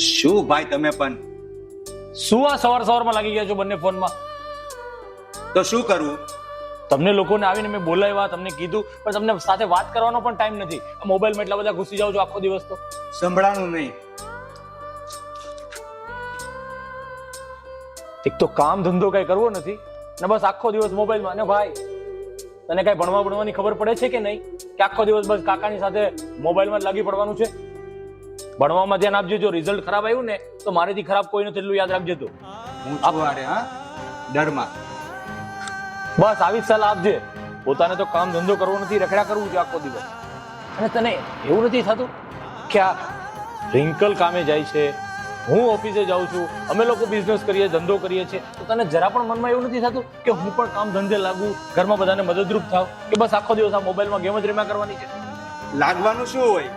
શું ભાઈ તમે પણ શું આ સવારમાં લાગી ગયા છો બંને ફોનમાં? તો શું કરવું? તમને લોકોને આવીને મેં બોલાવ્યા, તમને કીધું, પણ તમને સાથે વાત કરવાનો પણ ટાઈમ નથી. મોબાઈલમાં એટલા બધા ઘૂસી જાવ છો આખો દિવસ. તો સંભળાણું નહીં. એક તો કામ ધંધો કઈ કરવો નથી ને બસ આખો દિવસ મોબાઈલમાં. અને ભાઈ તને કઈ ભણવાની ખબર પડે છે કે નહીં? કે આખો દિવસ બસ કાકાની સાથે મોબાઈલમાં જ લાગી પડવાનું છે? ભણવામાં ધ્યાન આપજો. જો રિઝલ્ટ ખરાબ આવ્યું ને તો મારેથી ખરાબ કોઈ નથી, એટલું યાદ રાખજે. તું હું છું આરે હા ડરમાં. બસ આવી જ સલાહ આપજે. પોતાને તો કામ ધંધો કરવો નથી, રખડા કરવું છે આખો દિવસ. અને તને એવું નથી થતું કે આ રિંકલ કામે જાય છે, હું ઓફિસે જાઉં છું, અમે લોકો બિઝનેસ કરીએ, ધંધો કરીએ છીએ, તો તને જરા પણ મનમાં એવું નથી થતું કે હું પણ કામ ધંધે લાગુ, ઘરમાં બધાને મદદરૂપ થાવ? કે બસ આખો દિવસ આ મોબાઈલમાં ગેમ જ રમ્યા કરવાની છે? લાગવાનું શું હોય?